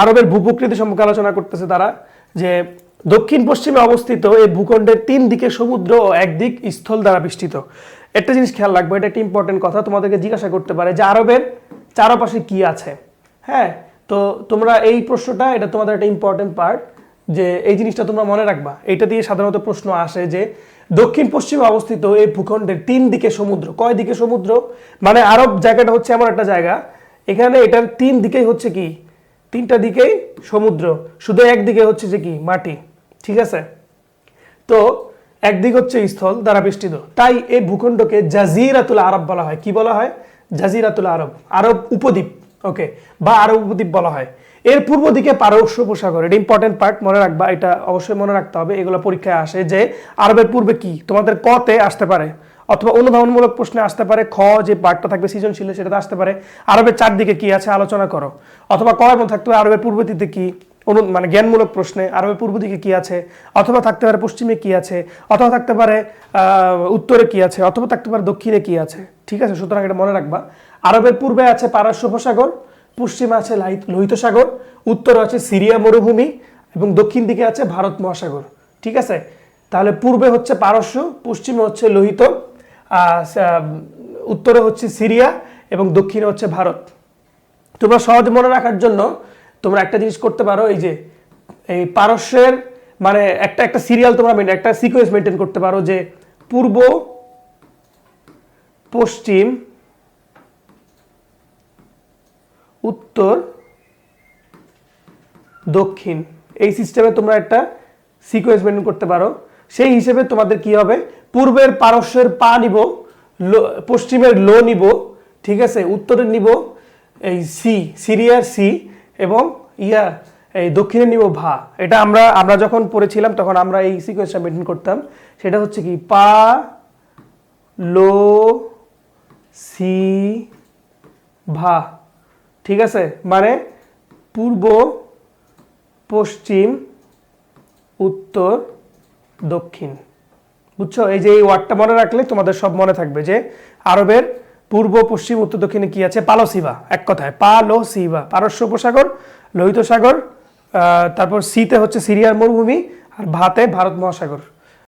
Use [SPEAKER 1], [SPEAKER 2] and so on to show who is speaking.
[SPEAKER 1] আরবের ভূপ্রকৃতি সম্পর্কে আলোচনা করতেছে তারা, যে দক্ষিণ পশ্চিমে অবস্থিত এই ভূখণ্ডের 3 দিকে সমুদ্র ও একদিক স্থল দ্বারা বেষ্টিত। একটা জিনিস খেয়াল রাখবো, এটা একটা ইম্পর্টেন্ট কথা, তোমাদেরকে জিজ্ঞাসা করতে পারে যে আরবের চারপাশে কি আছে। হ্যাঁ, তো তোমরা এই প্রশ্নটা, এটা তোমাদের একটা ইম্পর্টেন্ট পার্ট, যে এই জিনিসটা তোমরা মনে রাখবা। এটা দিয়ে সাধারণত প্রশ্ন আসে যে দক্ষিণ পশ্চিমে অবস্থিত এই ভূখণ্ডের 3 দিকে সমুদ্র। কয় দিকে সমুদ্র? মানে আরব জায়গাটা হচ্ছে এমন একটা জায়গা, এখানে এটার 3 দিকেই হচ্ছে কি, 3টা দিকেই সমুদ্র, শুধু একদিকে হচ্ছে যে কি মাটি। ঠিক আছে, তো একদিক হচ্ছে স্থল দ্বারা বেষ্টিত, তাই এই ভূখণ্ডকে জাজিরাতুল আরব বলা হয়। কি বলা হয়? জাজিরাতুল আরব, আরব উপদ্বীপ। ওকে, বা আরব উপদ্বীপ বলা হয়। এর পূর্ব দিকে পারস্য উপসাগর, এটা ইম্পর্টেন্ট পার্ট, মনে রাখবা, এটা অবশ্যই মনে রাখতে হবে, এগুলো পরীক্ষায় আসে। যে আরবের পূর্বে কি, তোমাদের কতে আসতে পারে, অথবা অনুধাবনমূলক প্রশ্নে আসতে পারে। খ যে পার্টটা থাকবে সৃজনশীল, সেটাতে আসতে পারে আরবের চারদিকে কি আছে আলোচনা করো, অথবা ক এর মধ্যে থাকতে পারে আরবের পূর্ব দিকে কি, মানে জ্ঞানমূলক প্রশ্নে আরবের পূর্ব দিকে কি আছে, অথবা থাকতে পারে পশ্চিমে কি আছে, অথবা থাকতে পারে উত্তরে কি আছে, অথবা থাকতে পারে দক্ষিণে কি আছে। ঠিক আছে, সুতরাং এটা মনে রাখবা। আরবের পূর্বে আছে পারস্য উপসাগর, পশ্চিমে আছে লোহিত সাগর, উত্তরে আছে সিরিয়া মরুভূমি, এবং দক্ষিণ দিকে আছে ভারত মহাসাগর। ঠিক আছে, তাহলে পূর্বে হচ্ছে পারস্য, পশ্চিমে হচ্ছে লোহিত, উত্তরে হচ্ছে সিরিয়া, এবং দক্ষিণে হচ্ছে ভারত। তোমরা সহজে মনে রাখার জন্য তোমরা একটা জিনিস করতে পারো, এই যে এই পারস্যের মানে একটা সিরিয়াল তোমরা একটা সিকোয়েন্স মেনটেন করতে পারো, যে পূর্ব, পশ্চিম, উত্তর, দক্ষিণ। এই সিস্টেমে তোমরা একটা সিকোয়েন্স মেনটেন করতে পারো। সেই হিসেবে তোমাদের কি হবে, পূর্বের পারস্যের পা নিব, পশ্চিমের লো নিব, ঠিক আছে, উত্তরের নিব এই সি, সিরিয়ার সি, এবং এই দক্ষিণে নিব ভা। এটা আমরা যখন পড়েছিলাম তখন আমরা এই সিকোয়েন্সটা মেনটেন করতাম। সেটা হচ্ছে কি, পা, লো, সি, ভা। ঠিক আছে, মানে পূর্ব, পশ্চিম, উত্তর, দক্ষিণ। বুঝছো? এই যে এই ওয়ার্ডটা মনে রাখলে তোমাদের সব মনে থাকবে, যে আরবের পূর্ব, পশ্চিম, উত্তর, দক্ষিণে কি আছে। পালসিভা, এক কথায় পালসিভা, পারস্য উপসাগর, লোহিত সাগর, তারপর সিতে হচ্ছে সিরিয়ার মরুভূমি, আর ভাতে ভারত মহাসাগর।